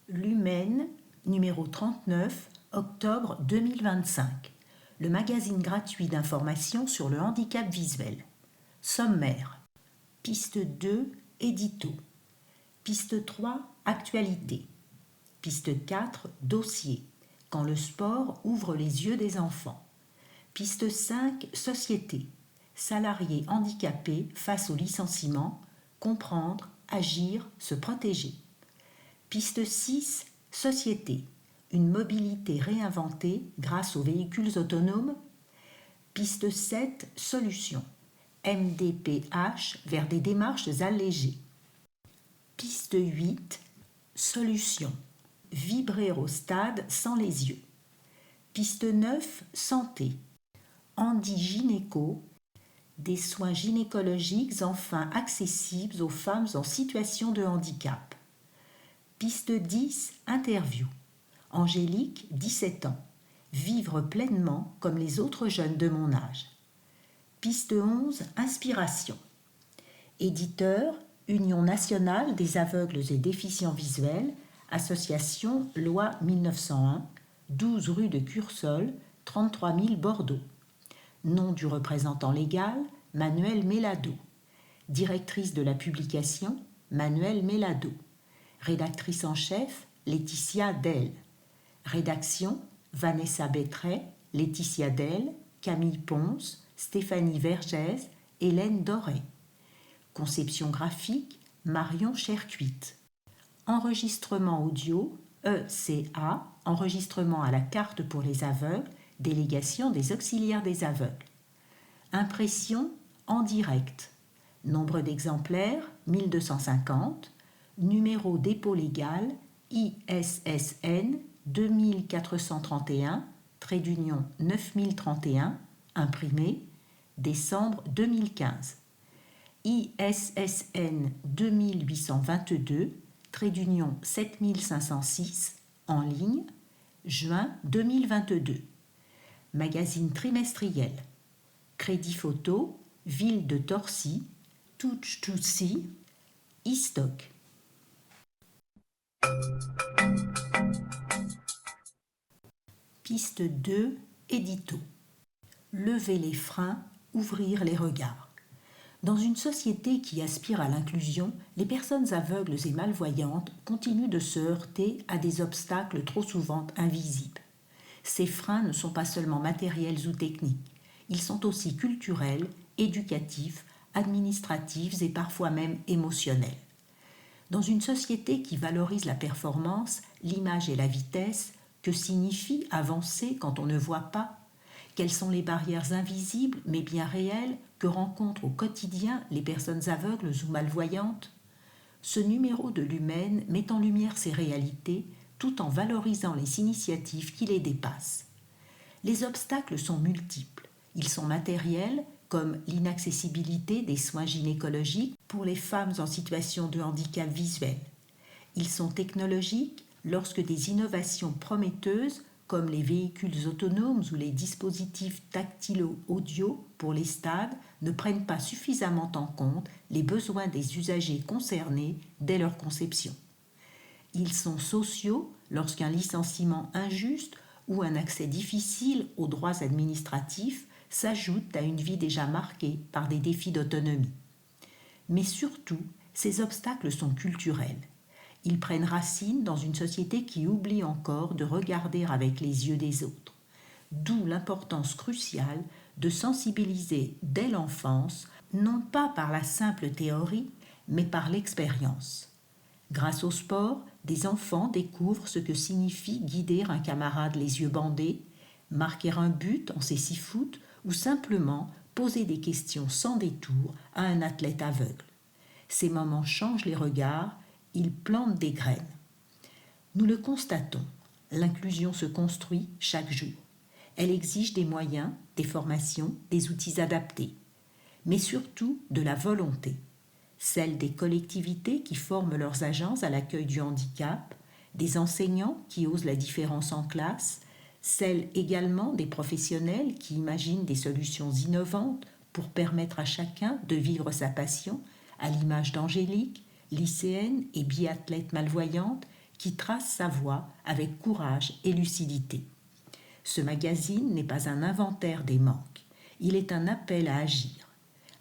Lumen, numéro 39, octobre 2025. Le magazine gratuit d'information sur le handicap visuel. Sommaire. Piste 2, édito. Piste 3, actualité. Piste 4, dossier. Quand le sport ouvre les yeux des enfants. Piste 5, société. Salariés handicapés face au licenciement, comprendre, agir, se protéger. Piste 6, société. Une mobilité réinventée grâce aux véhicules autonomes. Piste 7, solution. MDPH vers des démarches allégées. Piste 8, solution. Vibrer au stade sans les yeux. Piste 9, santé. Handi-gynéco, des soins gynécologiques enfin accessibles aux femmes en situation de handicap. Piste 10, interview. Angélique, 17 ans. Vivre pleinement comme les autres jeunes de mon âge. Piste 11, inspiration. Éditeur, Union nationale des aveugles et déficients visuels, association Loi 1901, 12 rue de Cursol, 33 000 Bordeaux. Nom du représentant légal, Manuel Mélado. Directrice de la publication, Manuel Mélado. Rédactrice en chef, Laetitia Del. Rédaction, Vanessa Bettray, Laetitia Del, Camille Ponce, Stéphanie Vergès, Hélène Doré. Conception graphique, Marion Chercuite. Enregistrement audio, ECA, enregistrement à la carte pour les aveugles, délégation des auxiliaires des aveugles. Impression en direct. Nombre d'exemplaires, 1250. Numéro dépôt légal, ISSN 2431, trait d'union 9031, imprimé, décembre 2015. ISSN 2822, trait d'union 7506, en ligne, juin 2022. Magazine trimestriel. Crédit photo, ville de Torcy, Touch2See, e-stock. Piste 2, édito. Lever les freins, ouvrir les regards. Dans une société qui aspire à l'inclusion, les personnes aveugles et malvoyantes continuent de se heurter à des obstacles trop souvent invisibles. Ces freins ne sont pas seulement matériels ou techniques, ils sont aussi culturels, éducatifs, administratifs et parfois même émotionnels. Dans une société qui valorise la performance, l'image et la vitesse, que signifie avancer quand on ne voit pas? Quelles sont les barrières invisibles mais bien réelles que rencontrent au quotidien les personnes aveugles ou malvoyantes? Ce numéro de Lumen met en lumière ces réalités tout en valorisant les initiatives qui les dépassent. Les obstacles sont multiples. Ils sont matériels, comme l'inaccessibilité des soins gynécologiques pour les femmes en situation de handicap visuel. Ils sont technologiques lorsque des innovations prometteuses comme les véhicules autonomes ou les dispositifs tactilo-audio pour les stades ne prennent pas suffisamment en compte les besoins des usagers concernés dès leur conception. Ils sont sociaux lorsqu'un licenciement injuste ou un accès difficile aux droits administratifs s'ajoute à une vie déjà marquée par des défis d'autonomie. Mais surtout, ces obstacles sont culturels. Ils prennent racine dans une société qui oublie encore de regarder avec les yeux des autres. D'où l'importance cruciale de sensibiliser dès l'enfance, non pas par la simple théorie, mais par l'expérience. Grâce au sport, des enfants découvrent ce que signifie guider un camarade les yeux bandés, marquer un but en cécifoot ou simplement poser des questions sans détour à un athlète aveugle. Ces moments changent les regards, ils plantent des graines. Nous le constatons, l'inclusion se construit chaque jour. Elle exige des moyens, des formations, des outils adaptés, mais surtout de la volonté, celle des collectivités qui forment leurs agences à l'accueil du handicap, des enseignants qui osent la différence en classe, celle également des professionnels qui imaginent des solutions innovantes pour permettre à chacun de vivre sa passion à l'image d'Angélique, lycéenne et biathlète malvoyante, qui trace sa voie avec courage et lucidité. Ce magazine n'est pas un inventaire des manques, il est un appel à agir,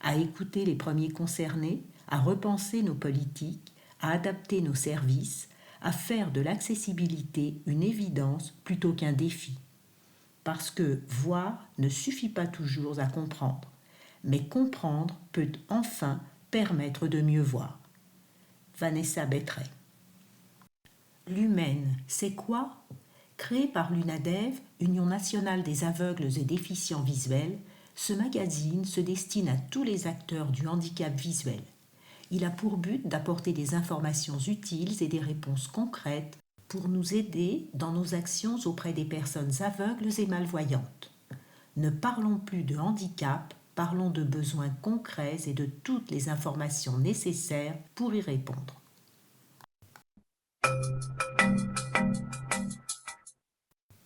à écouter les premiers concernés, à repenser nos politiques, à adapter nos services, à faire de l'accessibilité une évidence plutôt qu'un défi. Parce que voir ne suffit pas toujours à comprendre, mais comprendre peut enfin permettre de mieux voir. Vanessa Bettray. L'humaine, c'est quoi ? Créé par l'UNADEV, Union nationale des aveugles et déficients visuels, ce magazine se destine à tous les acteurs du handicap visuel. Il a pour but d'apporter des informations utiles et des réponses concrètes pour nous aider dans nos actions auprès des personnes aveugles et malvoyantes. Ne parlons plus de handicap, parlons de besoins concrets et de toutes les informations nécessaires pour y répondre.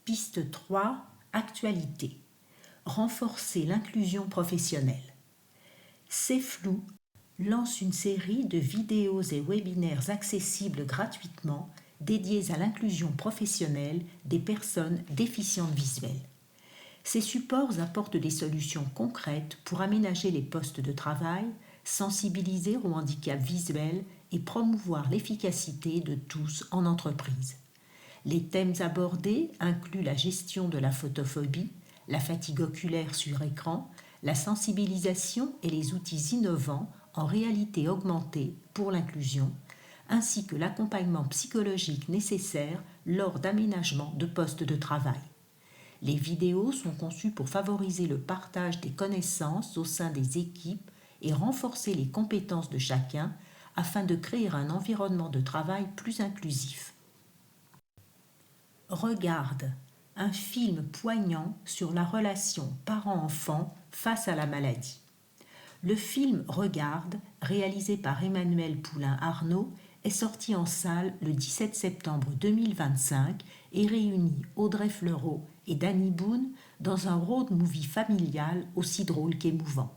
Piste 3. Actualité. Renforcer l'inclusion professionnelle. C'est flou lance une série de vidéos et webinaires accessibles gratuitement dédiés à l'inclusion professionnelle des personnes déficientes visuelles. Ces supports apportent des solutions concrètes pour aménager les postes de travail, sensibiliser au handicap visuel et promouvoir l'efficacité de tous en entreprise. Les thèmes abordés incluent la gestion de la photophobie, la fatigue oculaire sur écran, la sensibilisation et les outils innovants en réalité augmentée pour l'inclusion, ainsi que l'accompagnement psychologique nécessaire lors d'aménagement de postes de travail. Les vidéos sont conçues pour favoriser le partage des connaissances au sein des équipes et renforcer les compétences de chacun afin de créer un environnement de travail plus inclusif. Regarde, un film poignant sur la relation parent-enfant face à la maladie. Le film Regarde, réalisé par Emmanuel Poulain-Arnaud, est sorti en salle le 17 septembre 2025 et réunit Audrey Fleurot et Danny Boone dans un road movie familial aussi drôle qu'émouvant.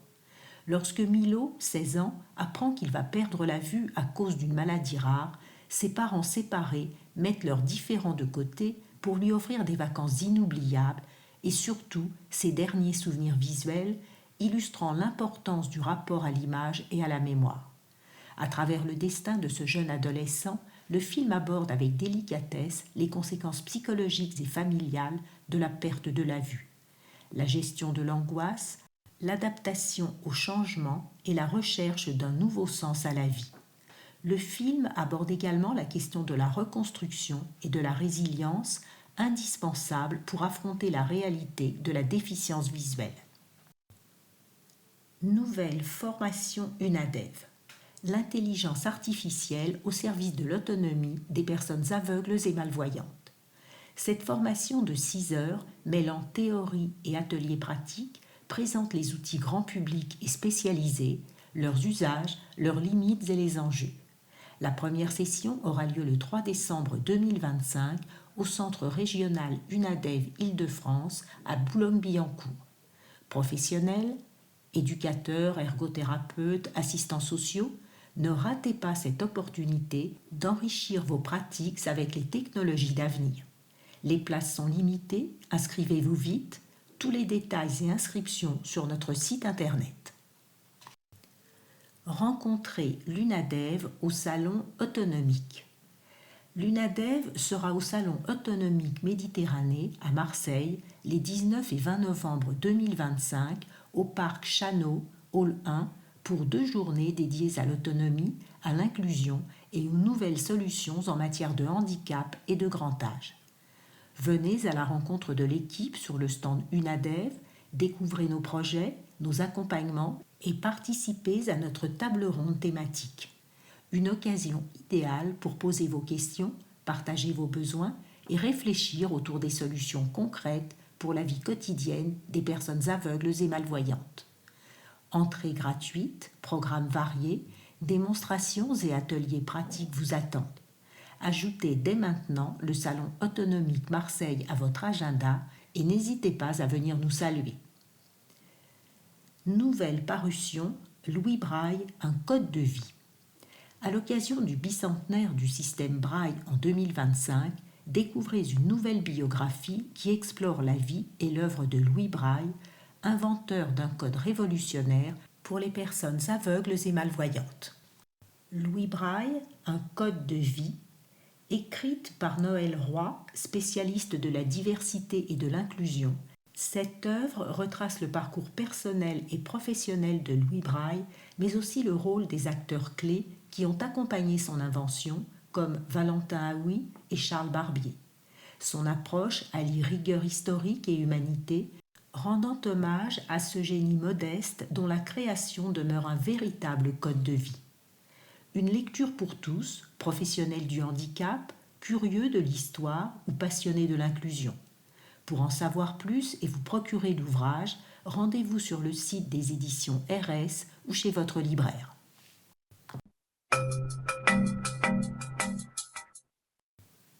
Lorsque Milo, 16 ans, apprend qu'il va perdre la vue à cause d'une maladie rare, ses parents séparés mettent leurs différends de côté pour lui offrir des vacances inoubliables et surtout ses derniers souvenirs visuels, illustrant l'importance du rapport à l'image et à la mémoire. À travers le destin de ce jeune adolescent, le film aborde avec délicatesse les conséquences psychologiques et familiales de la perte de la vue, la gestion de l'angoisse, l'adaptation au changement et la recherche d'un nouveau sens à la vie. Le film aborde également la question de la reconstruction et de la résilience indispensable pour affronter la réalité de la déficience visuelle. Nouvelle formation UNADEV. L'intelligence artificielle au service de l'autonomie des personnes aveugles et malvoyantes. Cette formation de 6 heures, mêlant théorie et ateliers pratiques, présente les outils grand public et spécialisés, leurs usages, leurs limites et les enjeux. La première session aura lieu le 3 décembre 2025 au Centre régional UNADEV Île-de-France à Boulogne-Billancourt. Professionnels, éducateurs, ergothérapeutes, assistants sociaux, ne ratez pas cette opportunité d'enrichir vos pratiques avec les technologies d'avenir. Les places sont limitées, inscrivez-vous vite, tous les détails et inscriptions sur notre site internet. Rencontrez l'UNADEV au Salon Autonomique. L'UNADEV sera au Salon Autonomique Méditerranée à Marseille les 19 et 20 novembre 2025 au Parc Chano, Hall 1, pour 2 journées dédiées à l'autonomie, à l'inclusion et aux nouvelles solutions en matière de handicap et de grand âge. Venez à la rencontre de l'équipe sur le stand UNADEV, découvrez nos projets, nos accompagnements et participez à notre table ronde thématique. Une occasion idéale pour poser vos questions, partager vos besoins et réfléchir autour des solutions concrètes pour la vie quotidienne des personnes aveugles et malvoyantes. Entrée gratuite, programmes variés, démonstrations et ateliers pratiques vous attendent. Ajoutez dès maintenant le Salon Autonomique Marseille à votre agenda et n'hésitez pas à venir nous saluer. Nouvelle parution, Louis Braille, un code de vie. À l'occasion du bicentenaire du système Braille en 2025, découvrez une nouvelle biographie qui explore la vie et l'œuvre de Louis Braille, inventeur d'un code révolutionnaire pour les personnes aveugles et malvoyantes. Louis Braille, un code de vie, écrite par Noël Roy, spécialiste de la diversité et de l'inclusion. Cette œuvre retrace le parcours personnel et professionnel de Louis Braille, mais aussi le rôle des acteurs clés qui ont accompagné son invention, comme Valentin Haoui et Charles Barbier. Son approche allie rigueur historique et humanité, rendant hommage à ce génie modeste dont la création demeure un véritable code de vie. Une lecture pour tous, professionnels du handicap, curieux de l'histoire ou passionnés de l'inclusion. Pour en savoir plus et vous procurer l'ouvrage, rendez-vous sur le site des éditions RS ou chez votre libraire.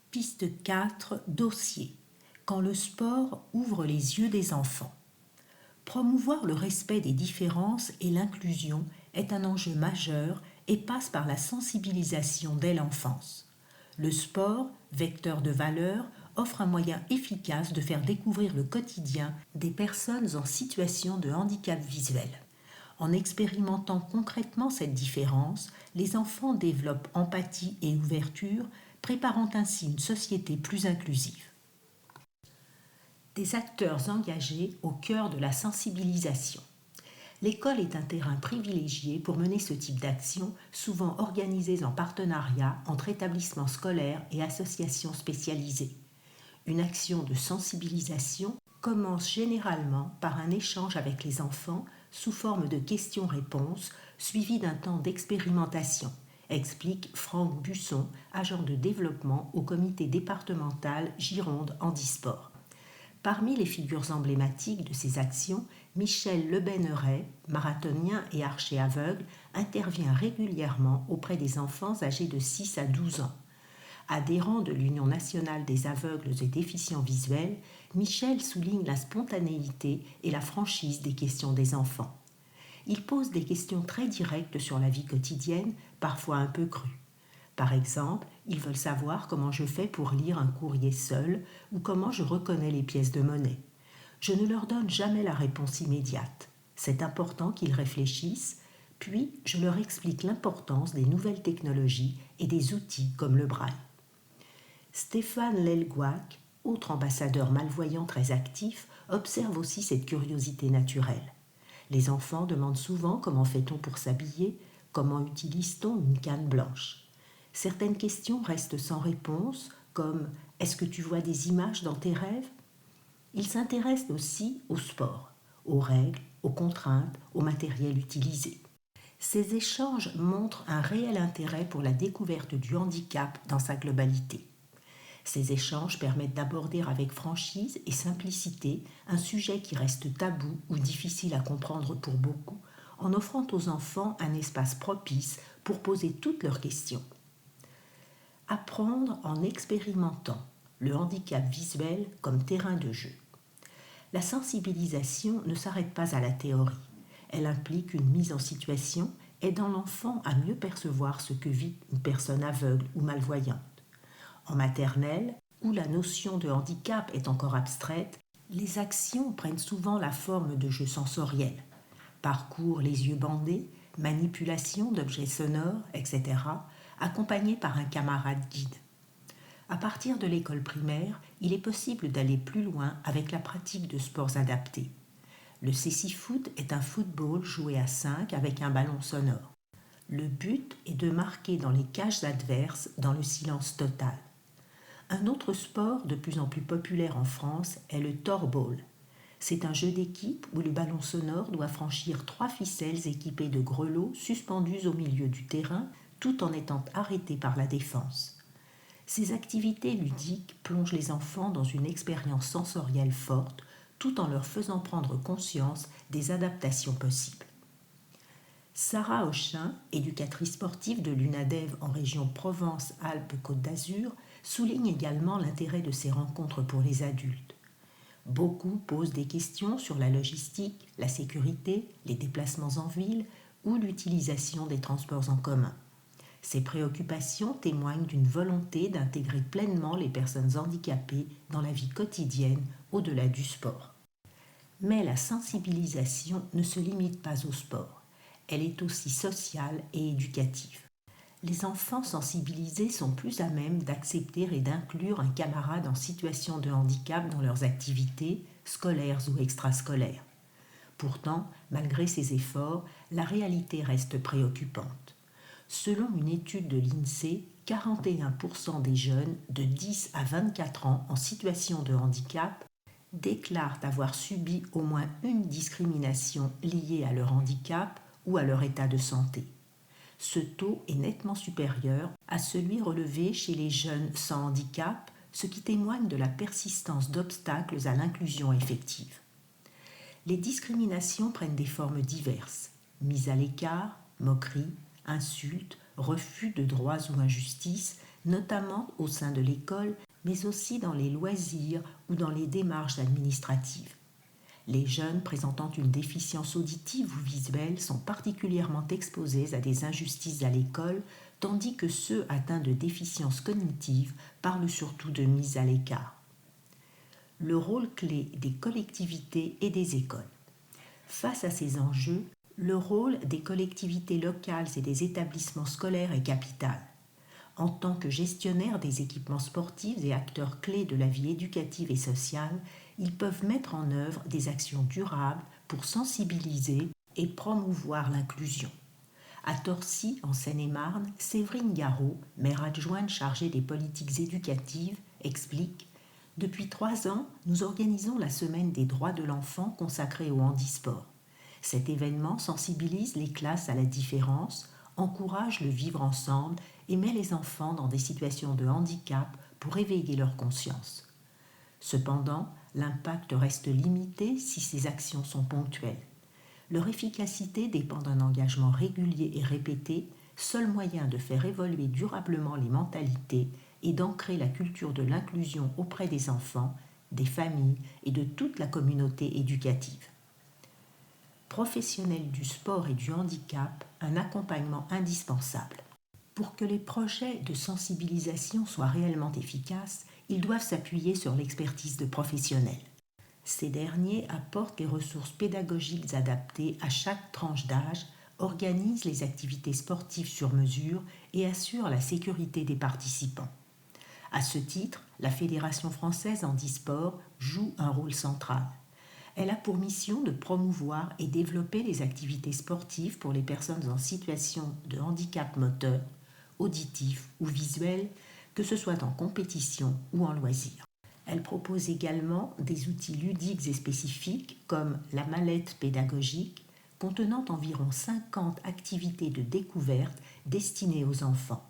Piste 4, dossier. Quand le sport ouvre les yeux des enfants. Promouvoir le respect des différences et l'inclusion est un enjeu majeur et passe par la sensibilisation dès l'enfance. Le sport, vecteur de valeurs, offre un moyen efficace de faire découvrir le quotidien des personnes en situation de handicap visuel. En expérimentant concrètement cette différence, les enfants développent empathie et ouverture, préparant ainsi une société plus inclusive. Des acteurs engagés au cœur de la sensibilisation. L'école est un terrain privilégié pour mener ce type d'action, souvent organisées en partenariat entre établissements scolaires et associations spécialisées. Une action de sensibilisation commence généralement par un échange avec les enfants sous forme de questions-réponses suivi d'un temps d'expérimentation, explique Franck Busson, agent de développement au comité départemental Gironde Handisport. Parmi les figures emblématiques de ces actions, Michel Lebenneret, marathonien et archer aveugle, intervient régulièrement auprès des enfants âgés de 6 à 12 ans. Adhérent de l'Union nationale des aveugles et déficients visuels, Michel souligne la spontanéité et la franchise des questions des enfants. Il pose des questions très directes sur la vie quotidienne, parfois un peu crues. Par exemple, ils veulent savoir comment je fais pour lire un courrier seul ou comment je reconnais les pièces de monnaie. Je ne leur donne jamais la réponse immédiate. C'est important qu'ils réfléchissent, puis je leur explique l'importance des nouvelles technologies et des outils comme le braille. Stéphane Lelgouac, autre ambassadeur malvoyant très actif, observe aussi cette curiosité naturelle. Les enfants demandent souvent comment fait-on pour s'habiller, comment utilise-t-on une canne blanche. Certaines questions restent sans réponse, comme « Est-ce que tu vois des images dans tes rêves ?» Ils s'intéressent aussi au sport, aux règles, aux contraintes, au matériel utilisé. Ces échanges montrent un réel intérêt pour la découverte du handicap dans sa globalité. Ces échanges permettent d'aborder avec franchise et simplicité un sujet qui reste tabou ou difficile à comprendre pour beaucoup, en offrant aux enfants un espace propice pour poser toutes leurs questions. Apprendre en expérimentant, le handicap visuel comme terrain de jeu. La sensibilisation ne s'arrête pas à la théorie. Elle implique une mise en situation aidant l'enfant à mieux percevoir ce que vit une personne aveugle ou malvoyante. En maternelle, où la notion de handicap est encore abstraite, les actions prennent souvent la forme de jeux sensoriels. Parcours les yeux bandés, manipulation d'objets sonores, etc., accompagnés par un camarade guide. À partir de l'école primaire, il est possible d'aller plus loin avec la pratique de sports adaptés. Le cécifoot est un football joué à 5 avec un ballon sonore. Le but est de marquer dans les cages adverses dans le silence total. Un autre sport de plus en plus populaire en France est le torball. C'est un jeu d'équipe où le ballon sonore doit franchir 3 ficelles équipées de grelots suspendus au milieu du terrain tout en étant arrêté par la défense. Ces activités ludiques plongent les enfants dans une expérience sensorielle forte tout en leur faisant prendre conscience des adaptations possibles. Sarah Auchin, éducatrice sportive de l'UNADEV en région Provence-Alpes-Côte d'Azur, souligne également l'intérêt de ces rencontres pour les adultes. Beaucoup posent des questions sur la logistique, la sécurité, les déplacements en ville ou l'utilisation des transports en commun. Ces préoccupations témoignent d'une volonté d'intégrer pleinement les personnes handicapées dans la vie quotidienne au-delà du sport. Mais la sensibilisation ne se limite pas au sport. Elle est aussi sociale et éducative. Les enfants sensibilisés sont plus à même d'accepter et d'inclure un camarade en situation de handicap dans leurs activités, scolaires ou extrascolaires. Pourtant, malgré ces efforts, la réalité reste préoccupante. Selon une étude de l'INSEE, 41% des jeunes de 10 à 24 ans en situation de handicap déclarent avoir subi au moins une discrimination liée à leur handicap ou à leur état de santé. Ce taux est nettement supérieur à celui relevé chez les jeunes sans handicap, ce qui témoigne de la persistance d'obstacles à l'inclusion effective. Les discriminations prennent des formes diverses: mise à l'écart, moquerie, insultes, refus de droits ou injustices, notamment au sein de l'école, mais aussi dans les loisirs ou dans les démarches administratives. Les jeunes présentant une déficience auditive ou visuelle sont particulièrement exposés à des injustices à l'école, tandis que ceux atteints de déficience cognitive parlent surtout de mise à l'écart. Le rôle clé des collectivités et des écoles. Face à ces enjeux, le rôle des collectivités locales et des établissements scolaires est capital. En tant que gestionnaires des équipements sportifs et acteurs clés de la vie éducative et sociale, ils peuvent mettre en œuvre des actions durables pour sensibiliser et promouvoir l'inclusion. À Torcy, en Seine-et-Marne, Séverine Garot, maire adjointe chargée des politiques éducatives, explique: « Depuis 3 ans, nous organisons la semaine des droits de l'enfant consacrée au handisport. Cet événement sensibilise les classes à la différence, encourage le vivre ensemble et met les enfants dans des situations de handicap pour éveiller leur conscience. Cependant, l'impact reste limité si ces actions sont ponctuelles. Leur efficacité dépend d'un engagement régulier et répété, seul moyen de faire évoluer durablement les mentalités et d'ancrer la culture de l'inclusion auprès des enfants, des familles et de toute la communauté éducative. » Professionnels du sport et du handicap, un accompagnement indispensable. Pour que les projets de sensibilisation soient réellement efficaces, ils doivent s'appuyer sur l'expertise de professionnels. Ces derniers apportent les ressources pédagogiques adaptées à chaque tranche d'âge, organisent les activités sportives sur mesure et assurent la sécurité des participants. À ce titre, la Fédération française handisport joue un rôle central. Elle a pour mission de promouvoir et développer les activités sportives pour les personnes en situation de handicap moteur, auditif ou visuel, que ce soit en compétition ou en loisir. Elle propose également des outils ludiques et spécifiques comme la mallette pédagogique, contenant environ 50 activités de découverte destinées aux enfants.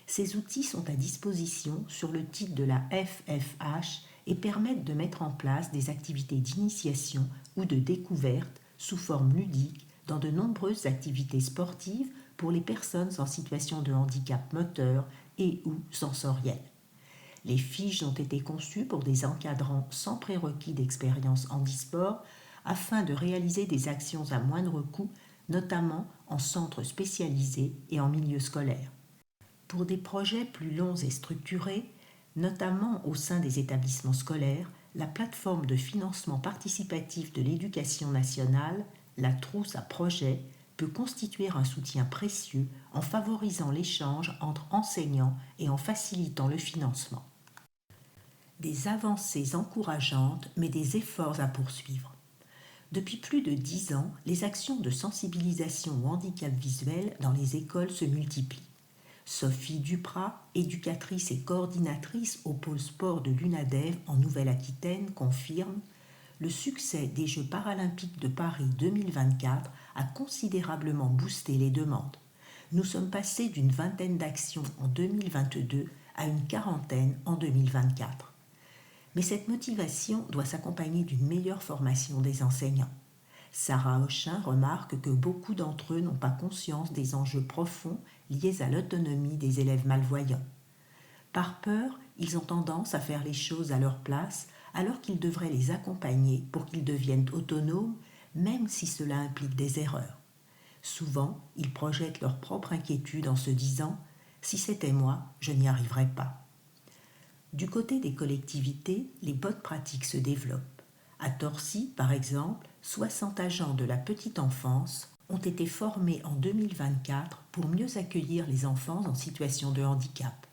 Ces outils sont à disposition sur le site de la FFH et permettent de mettre en place des activités d'initiation ou de découverte sous forme ludique dans de nombreuses activités sportives pour les personnes en situation de handicap moteur et ou sensoriel. Les fiches ont été conçues pour des encadrants sans prérequis d'expérience handisport afin de réaliser des actions à moindre coût, notamment en centres spécialisés et en milieu scolaire. Pour des projets plus longs et structurés, notamment au sein des établissements scolaires, la plateforme de financement participatif de l'éducation nationale, la trousse à projet, peut constituer un soutien précieux en favorisant l'échange entre enseignants et en facilitant le financement. Des avancées encourageantes, mais des efforts à poursuivre. Depuis plus de 10 ans, les actions de sensibilisation au handicap visuel dans les écoles se multiplient. Sophie Duprat, éducatrice et coordinatrice au pôle sport de l'UNADEV en Nouvelle-Aquitaine, confirme: « Le succès des Jeux paralympiques de Paris 2024 a considérablement boosté les demandes. Nous sommes passés d'une vingtaine d'actions en 2022 à une quarantaine en 2024. » Mais cette motivation doit s'accompagner d'une meilleure formation des enseignants. Sarah Hochin remarque que beaucoup d'entre eux n'ont pas conscience des enjeux profonds liés à l'autonomie des élèves malvoyants. Par peur, ils ont tendance à faire les choses à leur place, alors qu'ils devraient les accompagner pour qu'ils deviennent autonomes, même si cela implique des erreurs. Souvent, ils projettent leur propre inquiétude en se disant « Si c'était moi, je n'y arriverais pas ». Du côté des collectivités, les bonnes pratiques se développent. À Torcy, par exemple, 60 agents de la petite enfance ont été formés en 2024 pour mieux accueillir les enfants en situation de handicap.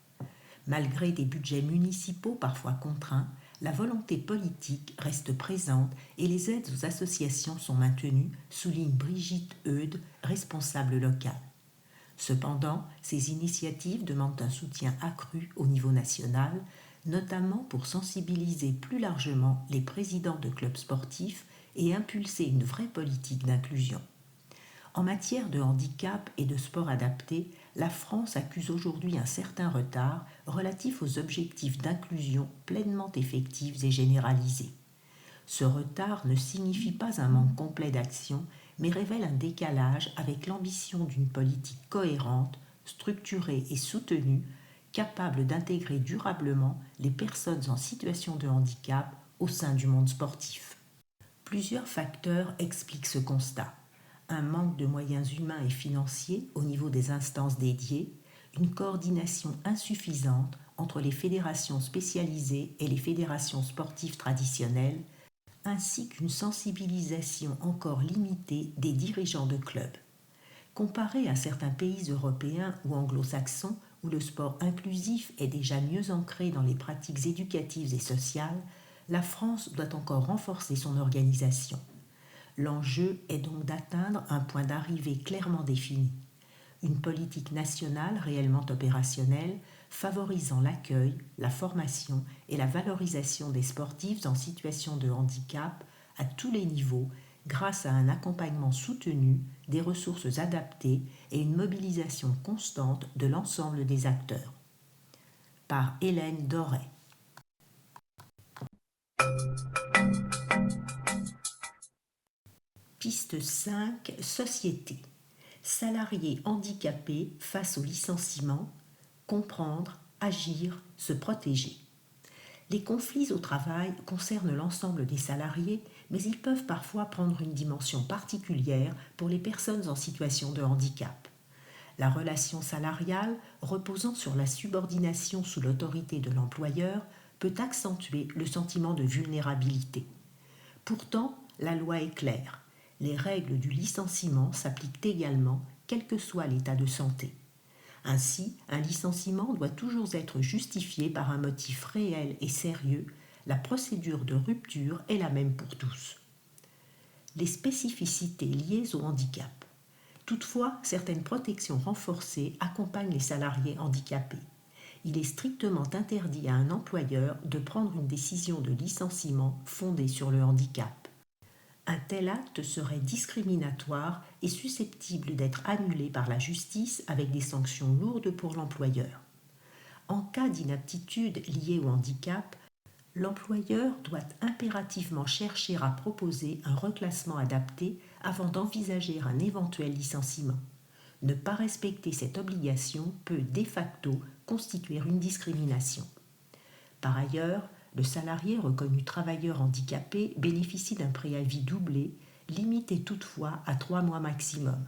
Malgré des budgets municipaux parfois contraints, la volonté politique reste présente et les aides aux associations sont maintenues, souligne Brigitte Eudes, responsable locale. Cependant, ces initiatives demandent un soutien accru au niveau national, notamment pour sensibiliser plus largement les présidents de clubs sportifs et impulser une vraie politique d'inclusion. En matière de handicap et de sport adapté, la France accuse aujourd'hui un certain retard relatif aux objectifs d'inclusion pleinement effectifs et généralisés. Ce retard ne signifie pas un manque complet d'action, mais révèle un décalage avec l'ambition d'une politique cohérente, structurée et soutenue, capable d'intégrer durablement les personnes en situation de handicap au sein du monde sportif. Plusieurs facteurs expliquent ce constat. Un manque de moyens humains et financiers au niveau des instances dédiées, une coordination insuffisante entre les fédérations spécialisées et les fédérations sportives traditionnelles, ainsi qu'une sensibilisation encore limitée des dirigeants de clubs. Comparé à certains pays européens ou anglo-saxons où le sport inclusif est déjà mieux ancré dans les pratiques éducatives et sociales, la France doit encore renforcer son organisation. L'enjeu est donc d'atteindre un point d'arrivée clairement défini. Une politique nationale réellement opérationnelle, favorisant l'accueil, la formation et la valorisation des sportifs en situation de handicap à tous les niveaux grâce à un accompagnement soutenu, des ressources adaptées et une mobilisation constante de l'ensemble des acteurs. Par Hélène Doré. Piste 5. Société. Salariés handicapés face au licenciement, comprendre, agir, se protéger. Les conflits au travail concernent l'ensemble des salariés, mais ils peuvent parfois prendre une dimension particulière pour les personnes en situation de handicap. La relation salariale, reposant sur la subordination sous l'autorité de l'employeur, peut accentuer le sentiment de vulnérabilité. Pourtant, la loi est claire. Les règles du licenciement s'appliquent également, quel que soit l'état de santé. Ainsi, un licenciement doit toujours être justifié par un motif réel et sérieux. La procédure de rupture est la même pour tous. Les spécificités liées au handicap. Toutefois, certaines protections renforcées accompagnent les salariés handicapés. Il est strictement interdit à un employeur de prendre une décision de licenciement fondée sur le handicap. Un tel acte serait discriminatoire et susceptible d'être annulé par la justice avec des sanctions lourdes pour l'employeur. En cas d'inaptitude liée au handicap, l'employeur doit impérativement chercher à proposer un reclassement adapté avant d'envisager un éventuel licenciement. Ne pas respecter cette obligation peut de facto constituer une discrimination. Par ailleurs, le salarié reconnu travailleur handicapé bénéficie d'un préavis doublé, limité toutefois à 3 mois maximum.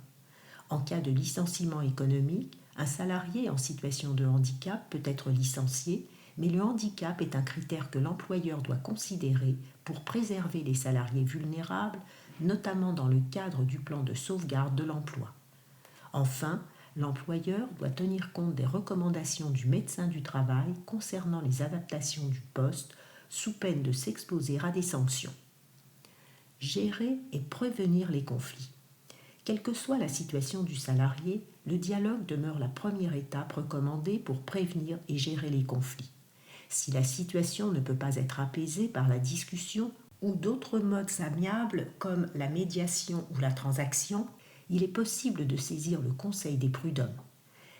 En cas de licenciement économique, un salarié en situation de handicap peut être licencié, mais le handicap est un critère que l'employeur doit considérer pour préserver les salariés vulnérables, notamment dans le cadre du plan de sauvegarde de l'emploi. Enfin, l'employeur doit tenir compte des recommandations du médecin du travail concernant les adaptations du poste, sous peine de s'exposer à des sanctions. Gérer et prévenir les conflits. Quelle que soit la situation du salarié, le dialogue demeure la première étape recommandée pour prévenir et gérer les conflits. Si la situation ne peut pas être apaisée par la discussion ou d'autres modes amiables comme la médiation ou la transaction, il est possible de saisir le conseil des prud'hommes.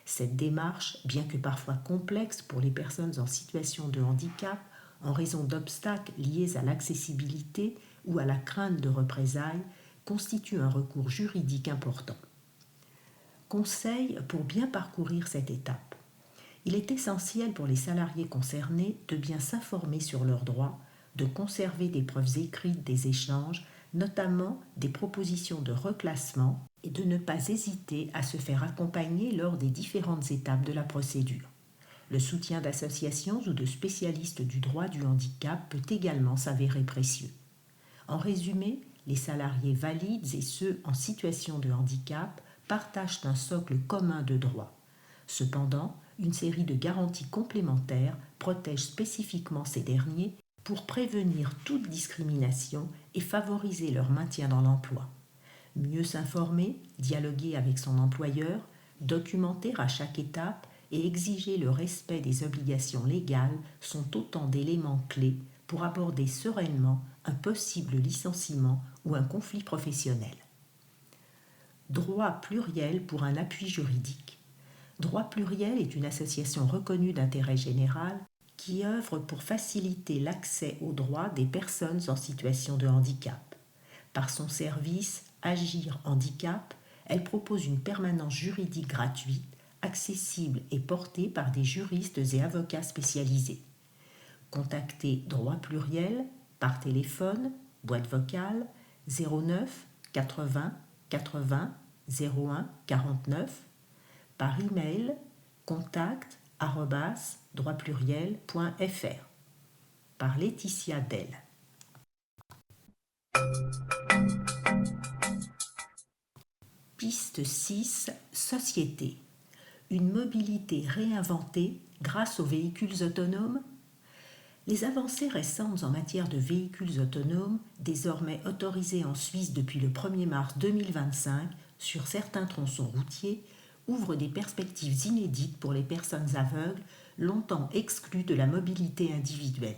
Cette démarche, bien que parfois complexe pour les personnes en situation de handicap, en raison d'obstacles liés à l'accessibilité ou à la crainte de représailles, constitue un recours juridique important. Conseil pour bien parcourir cette étape. Il est essentiel pour les salariés concernés de bien s'informer sur leurs droits, de conserver des preuves écrites des échanges, notamment des propositions de reclassement et de ne pas hésiter à se faire accompagner lors des différentes étapes de la procédure. Le soutien d'associations ou de spécialistes du droit du handicap peut également s'avérer précieux. En résumé, les salariés valides et ceux en situation de handicap partagent un socle commun de droits. Cependant, une série de garanties complémentaires protège spécifiquement ces derniers pour prévenir toute discrimination et favoriser leur maintien dans l'emploi. Mieux s'informer, dialoguer avec son employeur, documenter à chaque étape et exiger le respect des obligations légales sont autant d'éléments clés pour aborder sereinement un possible licenciement ou un conflit professionnel. Droit pluriel pour un appui juridique. Droit pluriel est une association reconnue d'intérêt général qui œuvre pour faciliter l'accès aux droits des personnes en situation de handicap. Par son service Agir Handicap, elle propose une permanence juridique gratuite, accessible et portée par des juristes et avocats spécialisés. Contactez Droit Pluriel par téléphone, boîte vocale 09 80 80 01 49, par email contact@droitpluriel.fr, par Laetitia Dell. Piste 6. Société. Une mobilité réinventée grâce aux véhicules autonomes. Les avancées récentes en matière de véhicules autonomes, désormais autorisés en Suisse depuis le 1er mars 2025 sur certains tronçons routiers, ouvrent des perspectives inédites pour les personnes aveugles, longtemps exclues de la mobilité individuelle.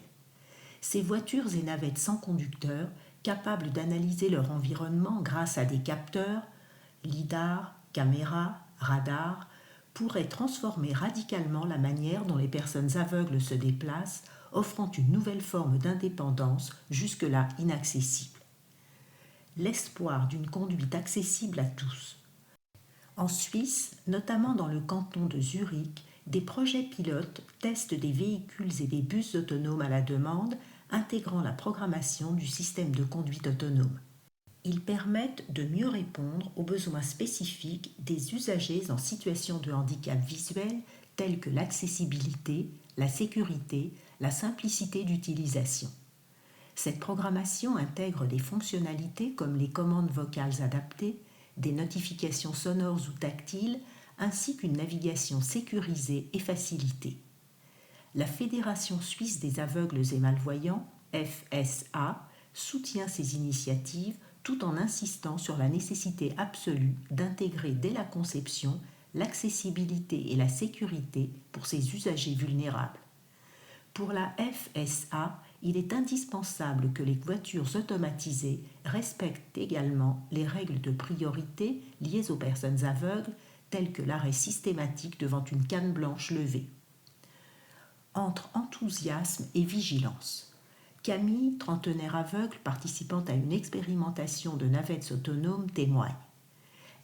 Ces voitures et navettes sans conducteur, capables d'analyser leur environnement grâce à des capteurs, lidar, caméras, radars, pourraient transformer radicalement la manière dont les personnes aveugles se déplacent, offrant une nouvelle forme d'indépendance jusque-là inaccessible. L'espoir d'une conduite accessible à tous. En Suisse, notamment dans le canton de Zurich, des projets pilotes testent des véhicules et des bus autonomes à la demande, intégrant la programmation du système de conduite autonome. Ils permettent de mieux répondre aux besoins spécifiques des usagers en situation de handicap visuel tels que l'accessibilité, la sécurité, la simplicité d'utilisation. Cette programmation intègre des fonctionnalités comme les commandes vocales adaptées, des notifications sonores ou tactiles, ainsi qu'une navigation sécurisée et facilitée. La Fédération suisse des aveugles et malvoyants, FSA, soutient ces initiatives tout en insistant sur la nécessité absolue d'intégrer dès la conception l'accessibilité et la sécurité pour ces usagers vulnérables. Pour la FSA, il est indispensable que les voitures automatisées respectent également les règles de priorité liées aux personnes aveugles, telles que l'arrêt systématique devant une canne blanche levée. Entre enthousiasme et vigilance. Camille, trentenaire aveugle participant à une expérimentation de navettes autonomes, témoigne.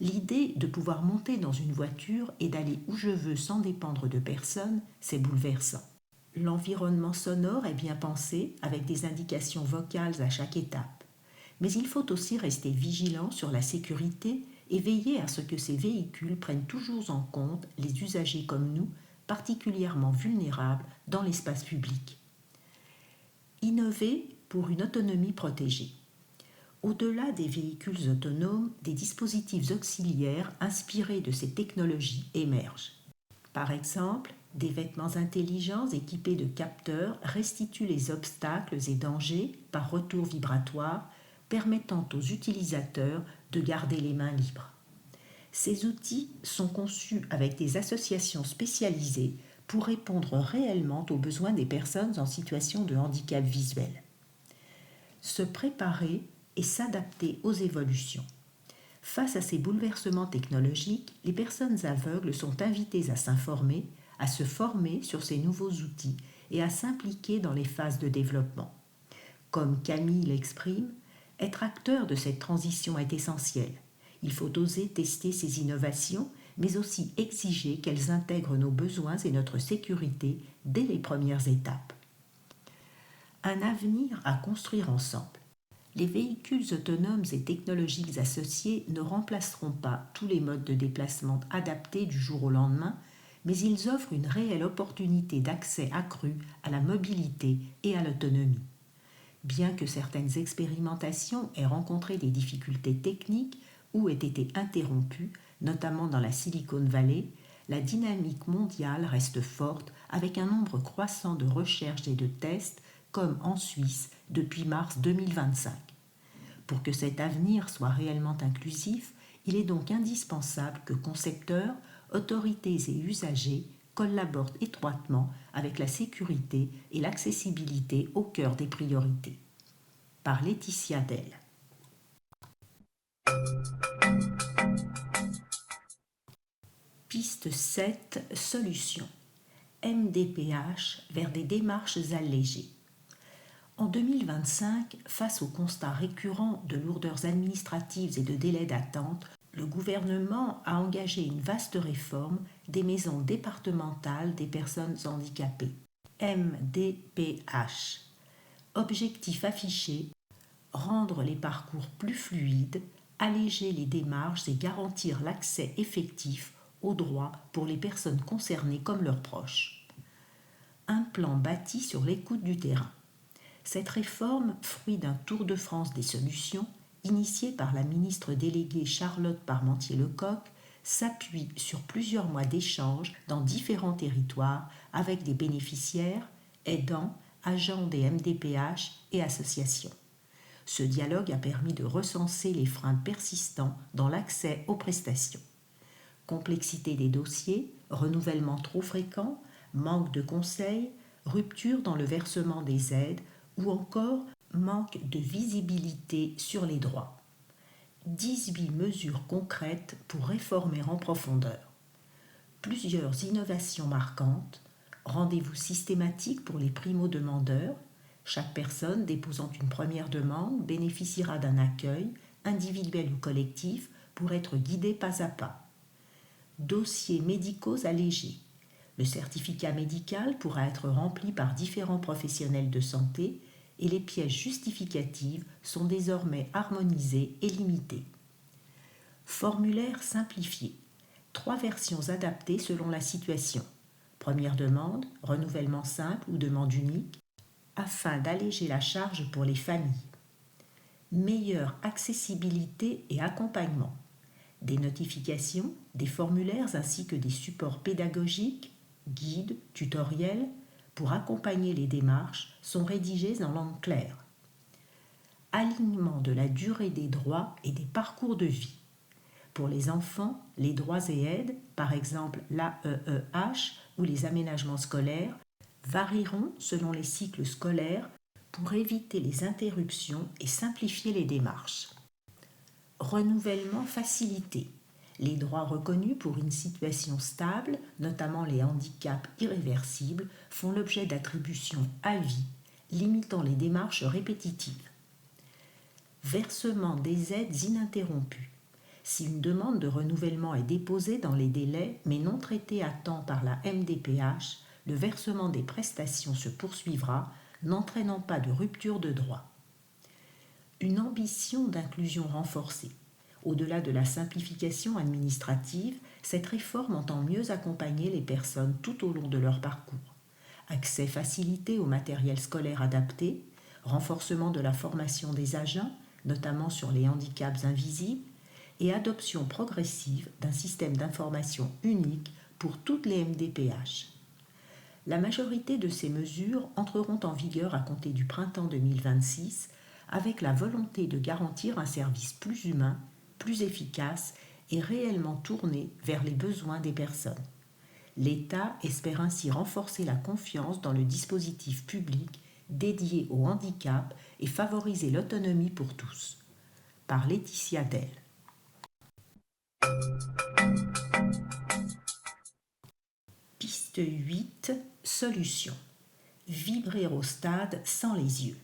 L'idée de pouvoir monter dans une voiture et d'aller où je veux sans dépendre de personne, c'est bouleversant. L'environnement sonore est bien pensé avec des indications vocales à chaque étape. Mais il faut aussi rester vigilant sur la sécurité et veiller à ce que ces véhicules prennent toujours en compte les usagers comme nous, particulièrement vulnérables dans l'espace public. Innover pour une autonomie protégée. Au-delà des véhicules autonomes, des dispositifs auxiliaires inspirés de ces technologies émergent. Par exemple, des vêtements intelligents équipés de capteurs restituent les obstacles et dangers par retour vibratoire, permettant aux utilisateurs de garder les mains libres. Ces outils sont conçus avec des associations spécialisées pour répondre réellement aux besoins des personnes en situation de handicap visuel. Se préparer et s'adapter aux évolutions. Face à ces bouleversements technologiques, les personnes aveugles sont invitées à s'informer, à se former sur ces nouveaux outils et à s'impliquer dans les phases de développement. Comme Camille l'exprime, être acteur de cette transition est essentiel. Il faut oser tester ces innovations, mais aussi exiger qu'elles intègrent nos besoins et notre sécurité dès les premières étapes. Un avenir à construire ensemble. Les véhicules autonomes et technologiques associés ne remplaceront pas tous les modes de déplacement adaptés du jour au lendemain, mais ils offrent une réelle opportunité d'accès accru à la mobilité et à l'autonomie. Bien que certaines expérimentations aient rencontré des difficultés techniques ou aient été interrompues, notamment dans la Silicon Valley, la dynamique mondiale reste forte avec un nombre croissant de recherches et de tests, comme en Suisse depuis mars 2025. Pour que cet avenir soit réellement inclusif, il est donc indispensable que concepteurs, autorités et usagers collaborent étroitement avec la sécurité et l'accessibilité au cœur des priorités. Par Laetitia Dell. Piste 7. Solutions. MDPH vers des démarches allégées. En 2025, face au constat récurrent de lourdeurs administratives et de délais d'attente, le gouvernement a engagé une vaste réforme des maisons départementales des personnes handicapées, MDPH. Objectif affiché, rendre les parcours plus fluides, alléger les démarches et garantir l'accès effectif aux droits pour les personnes concernées comme leurs proches. Un plan bâti sur l'écoute du terrain. Cette réforme, fruit d'un tour de France des solutions, initié par la ministre déléguée Charlotte Parmentier-Lecocq, s'appuie sur plusieurs mois d'échanges dans différents territoires avec des bénéficiaires, aidants, agents des MDPH et associations. Ce dialogue a permis de recenser les freins persistants dans l'accès aux prestations. Complexité des dossiers, renouvellement trop fréquent, manque de conseils, rupture dans le versement des aides ou encore manque de visibilité sur les droits. 18 mesures concrètes pour réformer en profondeur. Plusieurs innovations marquantes, rendez-vous systématique pour les primo-demandeurs. Chaque personne déposant une première demande bénéficiera d'un accueil, individuel ou collectif, pour être guidée pas à pas. Dossiers médicaux allégés. Le certificat médical pourra être rempli par différents professionnels de santé et les pièces justificatives sont désormais harmonisées et limitées. Formulaire simplifié. 3 versions adaptées selon la situation. Première demande, renouvellement simple ou demande unique, afin d'alléger la charge pour les familles. Meilleure accessibilité et accompagnement. Des notifications, des formulaires ainsi que des supports pédagogiques, guides, tutoriels, pour accompagner les démarches sont rédigés en langue claire. Alignement de la durée des droits et des parcours de vie. Pour les enfants, les droits et aides, par exemple l'AEEH ou les aménagements scolaires, varieront selon les cycles scolaires pour éviter les interruptions et simplifier les démarches. Renouvellement facilité. Les droits reconnus pour une situation stable, notamment les handicaps irréversibles, font l'objet d'attributions à vie, limitant les démarches répétitives. Versement des aides ininterrompues. Si une demande de renouvellement est déposée dans les délais mais non traitée à temps par la MDPH, le versement des prestations se poursuivra, n'entraînant pas de rupture de droit. Une ambition d'inclusion renforcée. Au-delà de la simplification administrative, cette réforme entend mieux accompagner les personnes tout au long de leur parcours. Accès facilité au matériel scolaire adapté, renforcement de la formation des agents, notamment sur les handicaps invisibles, et adoption progressive d'un système d'information unique pour toutes les MDPH. La majorité de ces mesures entreront en vigueur à compter du printemps 2026 avec la volonté de garantir un service plus humain, plus efficace et réellement tourné vers les besoins des personnes. L'État espère ainsi renforcer la confiance dans le dispositif public dédié au handicap et favoriser l'autonomie pour tous. Par Laetitia Dell. Piste 8. Solution. Vibrer au stade sans les yeux.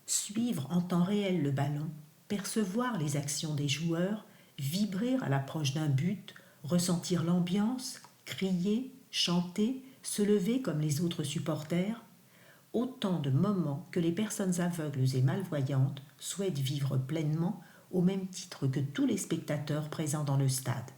Suivre en temps réel le ballon, percevoir les actions des joueurs, vibrer à l'approche d'un but, ressentir l'ambiance, crier, chanter, se lever comme les autres supporters. autant de moments que les personnes aveugles et malvoyantes souhaitent vivre pleinement au même titre que tous les spectateurs présents dans le stade.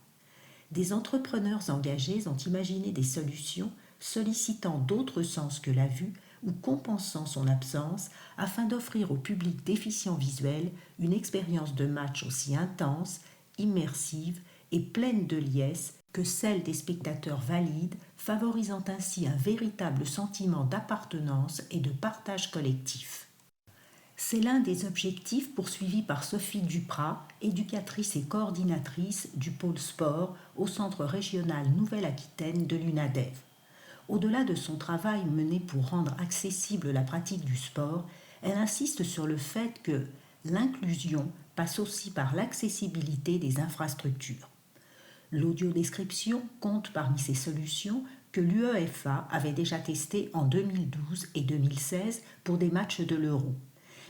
Des entrepreneurs engagés ont imaginé des solutions sollicitant d'autres sens que la vue ou compensant son absence afin d'offrir au public déficient visuel une expérience de match aussi intense, immersive et pleine de liesse que celle des spectateurs valides, favorisant ainsi un véritable sentiment d'appartenance et de partage collectif. C'est l'un des objectifs poursuivis par Sophie Duprat, éducatrice et coordinatrice du pôle sport au Centre régional Nouvelle-Aquitaine de l'UNADEV. Au-delà de son travail mené pour rendre accessible la pratique du sport, elle insiste sur le fait que l'inclusion passe aussi par l'accessibilité des infrastructures. L'audiodescription compte parmi ces solutions que l'UEFA avait déjà testées en 2012 et 2016 pour des matchs de l'Euro.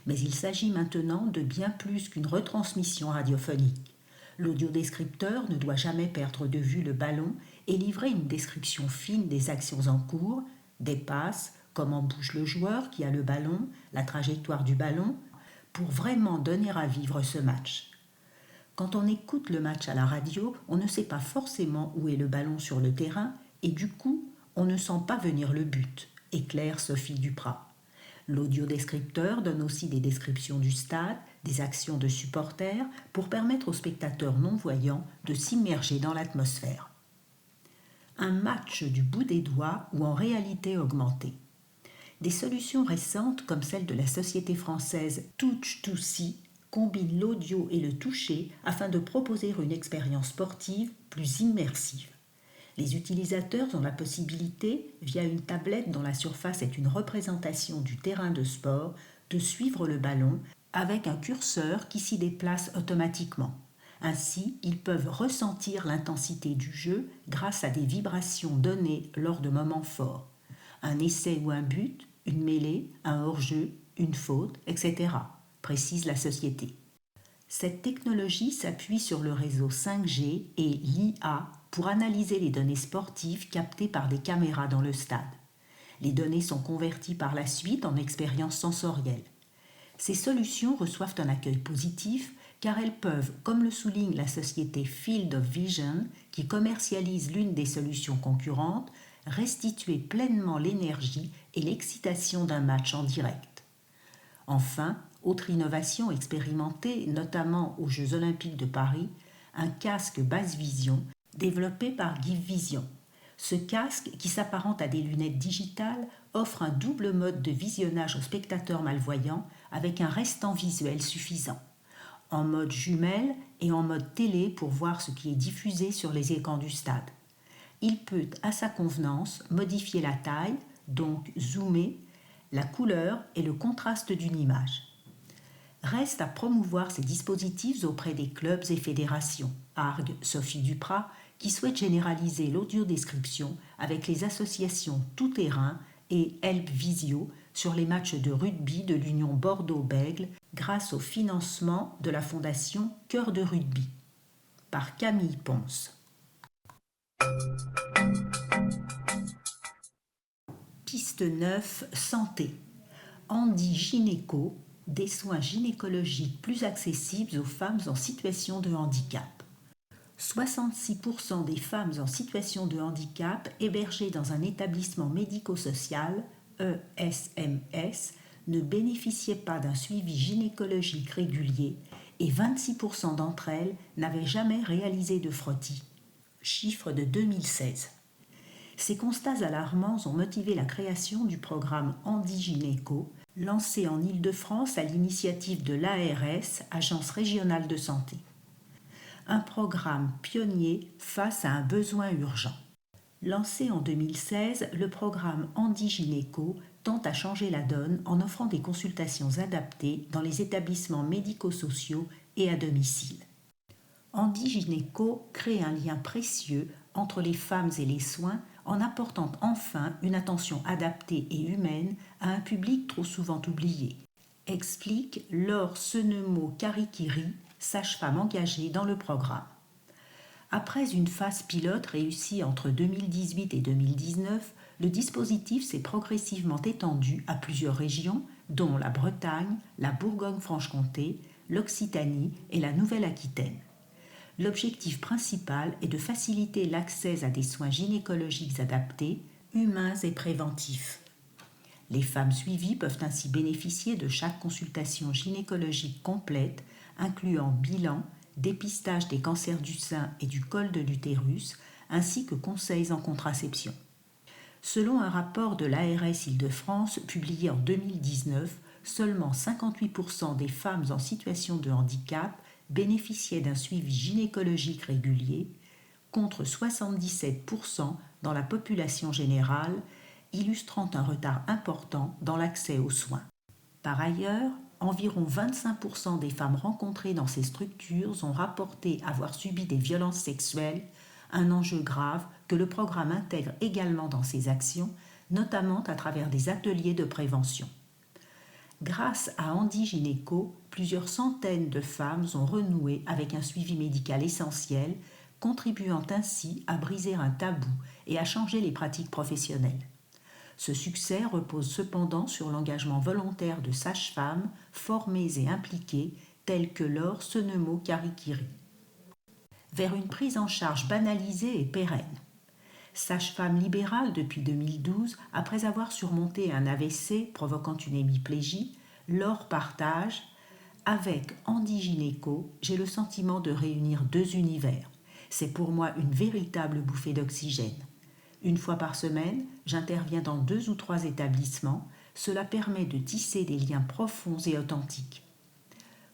Mais il s'agit maintenant de bien plus qu'une retransmission radiophonique. L'audiodescripteur ne doit jamais perdre de vue le ballon et livrer une description fine des actions en cours, des passes, comment bouge le joueur qui a le ballon, la trajectoire du ballon, pour vraiment donner à vivre ce match. Quand on écoute le match à la radio, on ne sait pas forcément où est le ballon sur le terrain et du coup, on ne sent pas venir le but, éclaire Sophie Duprat. L'audiodescripteur donne aussi des descriptions du stade, des actions de supporters pour permettre aux spectateurs non-voyants de s'immerger dans l'atmosphère. Un match du bout des doigts ou en réalité augmentée. Des solutions récentes comme celle de la société française Touch2See combinent l'audio et le toucher afin de proposer une expérience sportive plus immersive. Les utilisateurs ont la possibilité, via une tablette dont la surface est une représentation du terrain de sport, de suivre le ballon avec un curseur qui s'y déplace automatiquement. Ainsi, ils peuvent ressentir l'intensité du jeu grâce à des vibrations données lors de moments forts. Un essai ou un but, une mêlée, un hors-jeu, une faute, etc., précise la société. Cette technologie s'appuie sur le réseau 5G et l'IA pour analyser les données sportives captées par des caméras dans le stade. Les données sont converties par la suite en expériences sensorielles. Ces solutions reçoivent un accueil positif car elles peuvent, comme le souligne la société Field of Vision, qui commercialise l'une des solutions concurrentes, restituer pleinement l'énergie et l'excitation d'un match en direct. Enfin, autre innovation expérimentée, notamment aux Jeux Olympiques de Paris, un casque basse vision développé par Give Vision. Ce casque, qui s'apparente à des lunettes digitales, offre un double mode de visionnage aux spectateurs malvoyants avec un restant visuel suffisant. En mode jumelle et en mode télé pour voir ce qui est diffusé sur les écrans du stade. Il peut, à sa convenance, modifier la taille, donc zoomer, la couleur et le contraste d'une image. Reste à promouvoir ces dispositifs auprès des clubs et fédérations, argue Sophie Duprat, qui souhaite généraliser l'audiodescription avec les associations Tout Terrain et Help Visio sur les matchs de rugby de l'Union Bordeaux-Bègles grâce au financement de la fondation Cœur de Rugby, par Camille Ponce. Piste 9, santé. Handi Gynéco, des soins gynécologiques plus accessibles aux femmes en situation de handicap. 66% des femmes en situation de handicap hébergées dans un établissement médico-social, ESMS, ne bénéficiaient pas d'un suivi gynécologique régulier et 26% d'entre elles n'avaient jamais réalisé de frottis. Chiffre de 2016. Ces constats alarmants ont motivé la création du programme Handi Gynéco, lancé en Île-de-France à l'initiative de l'ARS, Agence régionale de santé. Un programme pionnier face à un besoin urgent. Lancé en 2016, le programme Handi Gynéco tente à changer la donne en offrant des consultations adaptées dans les établissements médico-sociaux et à domicile. Handi Gynéco crée un lien précieux entre les femmes et les soins en apportant enfin une attention adaptée et humaine à un public trop souvent oublié, explique Laure Senemo-Karikiri, sage-femme engagée dans le programme. Après une phase pilote réussie entre 2018 et 2019, le dispositif s'est progressivement étendu à plusieurs régions, dont la Bretagne, la Bourgogne-Franche-Comté, l'Occitanie et la Nouvelle-Aquitaine. L'objectif principal est de faciliter l'accès à des soins gynécologiques adaptés, humains et préventifs. Les femmes suivies peuvent ainsi bénéficier de chaque consultation gynécologique complète, incluant bilan, dépistage des cancers du sein et du col de l'utérus, ainsi que conseils en contraception. Selon un rapport de l'ARS Île-de-France publié en 2019, seulement 58% des femmes en situation de handicap bénéficiaient d'un suivi gynécologique régulier, contre 77% dans la population générale, illustrant un retard important dans l'accès aux soins. Par ailleurs, environ 25% des femmes rencontrées dans ces structures ont rapporté avoir subi des violences sexuelles, un enjeu grave que le programme intègre également dans ses actions, notamment à travers des ateliers de prévention. Grâce à Handi Gynéco, plusieurs centaines de femmes ont renoué avec un suivi médical essentiel, contribuant ainsi à briser un tabou et à changer les pratiques professionnelles. Ce succès repose cependant sur l'engagement volontaire de sages-femmes formées et impliquées, telles que Laure Senemo-Karikiri. Vers une prise en charge banalisée et pérenne. Sage-femme libérale depuis 2012, après avoir surmonté un AVC provoquant une hémiplégie, Laure partage « Avec Handi Gynéco, j'ai le sentiment de réunir deux univers. C'est pour moi une véritable bouffée d'oxygène. Une fois par semaine, j'interviens dans 2 ou 3 établissements. Cela permet de tisser des liens profonds et authentiques.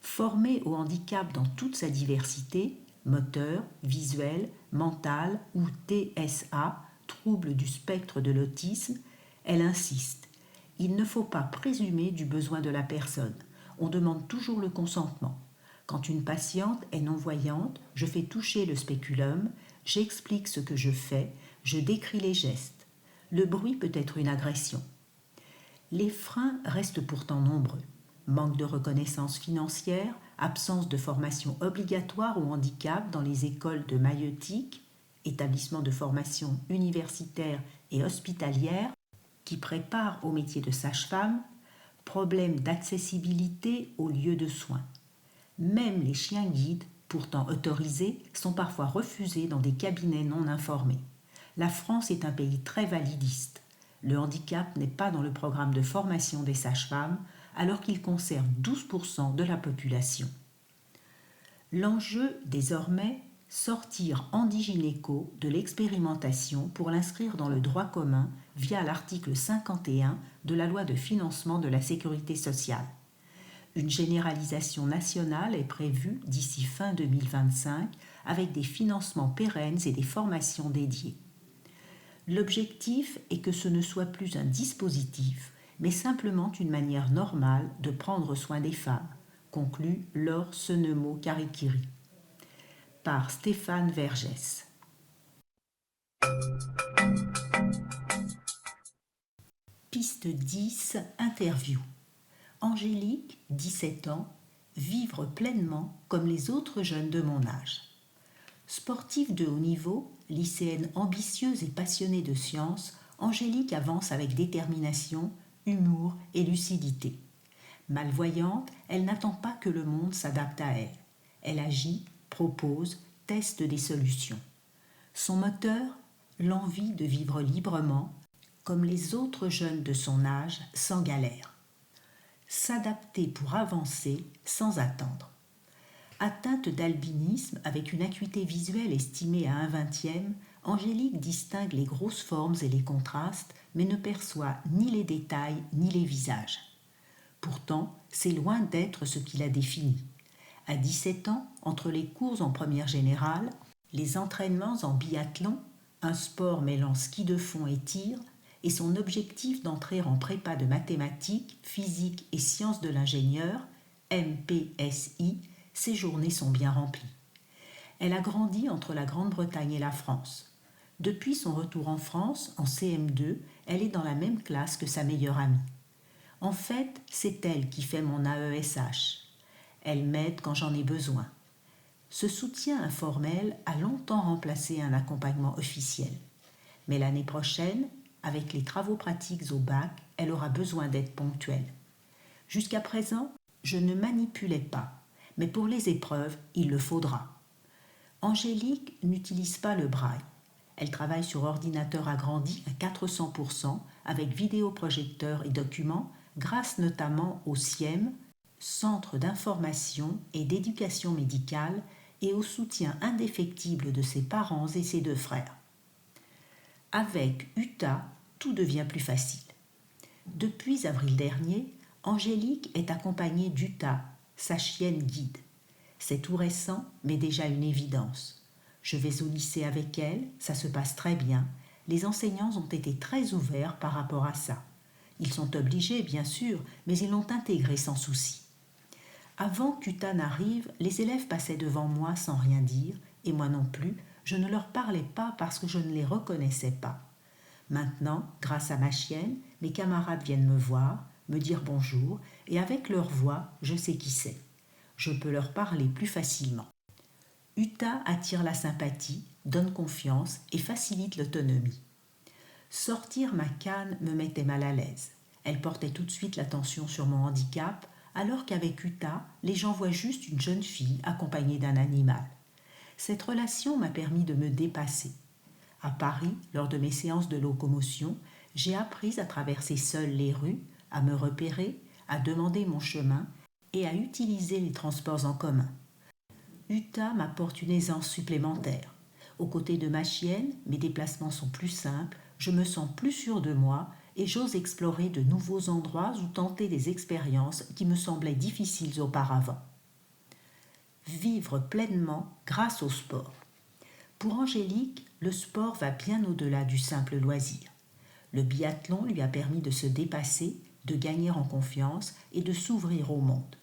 Formée au handicap dans toute sa diversité, moteur, visuel, mental ou TSA, trouble du spectre de l'autisme, elle insiste. Il ne faut pas présumer du besoin de la personne. On demande toujours le consentement. Quand une patiente est non-voyante, je fais toucher le spéculum, j'explique ce que je fais, je décris les gestes. Le bruit peut être une agression. Les freins restent pourtant nombreux. Manque de reconnaissance financière, absence de formation obligatoire ou handicap dans les écoles de maïeutique, établissements de formation universitaire et hospitalière qui préparent au métier de sage-femme, problème d'accessibilité aux lieux de soins. Même les chiens guides, pourtant autorisés, sont parfois refusés dans des cabinets non informés. La France est un pays très validiste. Le handicap n'est pas dans le programme de formation des sages-femmes, alors qu'il concerne 12% de la population. L'enjeu, désormais, sortir Handi Gynéco de l'expérimentation pour l'inscrire dans le droit commun via l'article 51 de la loi de financement de la sécurité sociale. Une généralisation nationale est prévue d'ici fin 2025 avec des financements pérennes et des formations dédiées. L'objectif est que ce ne soit plus un dispositif, mais simplement une manière normale de prendre soin des femmes, conclut Laure Senemo-Karikiri. Par Stéphane Vergès. Piste 10, interview. Angélique, 17 ans, vivre pleinement comme les autres jeunes de mon âge. Sportive de haut niveau, lycéenne ambitieuse et passionnée de sciences, Angélique avance avec détermination, humour et lucidité. Malvoyante, elle n'attend pas que le monde s'adapte à elle. Elle agit, propose, teste des solutions. Son moteur, l'envie de vivre librement, comme les autres jeunes de son âge, sans galère. S'adapter pour avancer sans attendre. Atteinte d'albinisme avec une acuité visuelle estimée à 1/20, Angélique distingue les grosses formes et les contrastes, mais ne perçoit ni les détails ni les visages. Pourtant, c'est loin d'être ce qui la définit. À 17 ans, entre les cours en première générale, les entraînements en biathlon, un sport mêlant ski de fond et tir, et son objectif d'entrer en prépa de mathématiques, physique et sciences de l'ingénieur, MPSI, ses journées sont bien remplies. Elle a grandi entre la Grande-Bretagne et la France. Depuis son retour en France, en CM2, elle est dans la même classe que sa meilleure amie. En fait, c'est elle qui fait mon AESH. Elle m'aide quand j'en ai besoin. Ce soutien informel a longtemps remplacé un accompagnement officiel. Mais l'année prochaine, avec les travaux pratiques au bac, elle aura besoin d'être ponctuelle. Jusqu'à présent, je ne manipulais pas, mais pour les épreuves, il le faudra. Angélique n'utilise pas le braille. Elle travaille sur ordinateur agrandi à 400% avec vidéoprojecteur et documents grâce notamment au CIEM, Centre d'information et d'éducation médicale, et au soutien indéfectible de ses parents et ses 2 frères. Avec Uta, tout devient plus facile. Depuis avril dernier, Angélique est accompagnée d'Uta, sa chienne guide. C'est tout récent, mais déjà une évidence. Je vais au lycée avec elle, ça se passe très bien. Les enseignants ont été très ouverts par rapport à ça. Ils sont obligés, bien sûr, mais ils l'ont intégré sans souci. Avant qu'Uta n'arrive, les élèves passaient devant moi sans rien dire, et moi non plus, je ne leur parlais pas parce que je ne les reconnaissais pas. Maintenant, grâce à ma chienne, mes camarades viennent me voir, me dire bonjour, et avec leur voix, je sais qui c'est. Je peux leur parler plus facilement. Uta attire la sympathie, donne confiance et facilite l'autonomie. Sortir ma canne me mettait mal à l'aise. Elle portait tout de suite l'attention sur mon handicap, alors qu'avec Uta, les gens voient juste une jeune fille accompagnée d'un animal. Cette relation m'a permis de me dépasser. À Paris, lors de mes séances de locomotion, j'ai appris à traverser seule les rues, à me repérer, à demander mon chemin et à utiliser les transports en commun. Uta m'apporte une aisance supplémentaire. Aux côtés de ma chienne, mes déplacements sont plus simples, je me sens plus sûre de moi et j'ose explorer de nouveaux endroits ou tenter des expériences qui me semblaient difficiles auparavant. Vivre pleinement grâce au sport. Pour Angélique, le sport va bien au-delà du simple loisir. Le biathlon lui a permis de se dépasser, de gagner en confiance et de s'ouvrir au monde.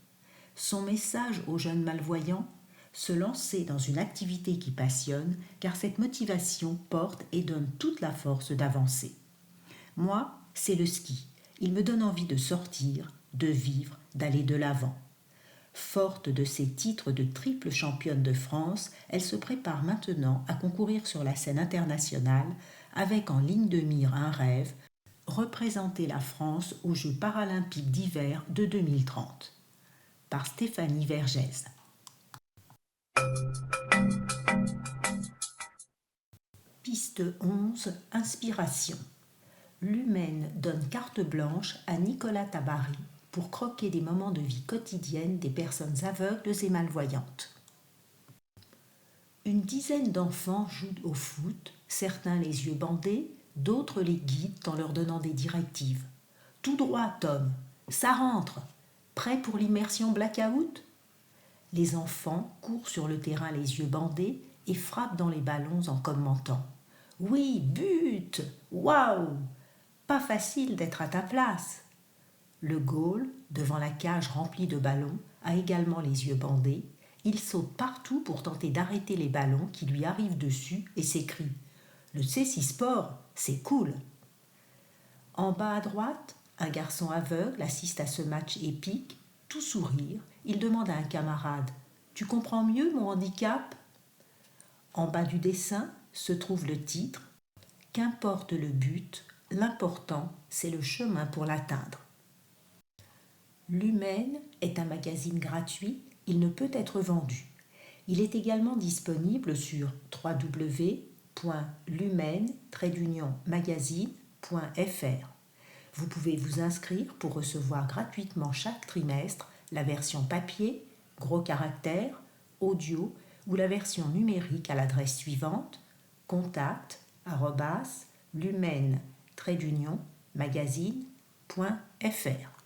Son message aux jeunes malvoyants: se lancer dans une activité qui passionne, car cette motivation porte et donne toute la force d'avancer. Moi, c'est le ski. Il me donne envie de sortir, de vivre, d'aller de l'avant. Forte de ses titres de triple championne de France, elle se prépare maintenant à concourir sur la scène internationale avec en ligne de mire un rêve: représenter la France aux Jeux paralympiques d'hiver de 2030. Par Stéphanie Vergès. Piste 11. Inspiration. L'Humaine donne carte blanche à Nicolas Tabary pour croquer des moments de vie quotidienne des personnes aveugles et malvoyantes. Une dizaine d'enfants jouent au foot, certains les yeux bandés, d'autres les guident en leur donnant des directives. Tout droit, Tom, ça rentre. Prêt pour l'immersion blackout ? Les enfants courent sur le terrain les yeux bandés et frappent dans les ballons en commentant: oui, but! Waouh! Pas facile d'être à ta place. Le goal, devant la cage remplie de ballons, a également les yeux bandés. Il saute partout pour tenter d'arrêter les ballons qui lui arrivent dessus et s'écrie: le C6 Sport, c'est cool! En bas à droite, un garçon aveugle assiste à ce match épique. Tout sourire, il demande à un camarade: tu comprends mieux mon handicap ? En bas du dessin se trouve le titre: qu'importe le but, l'important c'est le chemin pour l'atteindre. L'Humaine est un magazine gratuit, il ne peut être vendu. Il est également disponible sur www.lumaine-magazine.fr. Vous pouvez vous inscrire pour recevoir gratuitement chaque trimestre la version papier, gros caractères, audio ou la version numérique à l'adresse suivante: contact@lumaine-magazine.fr.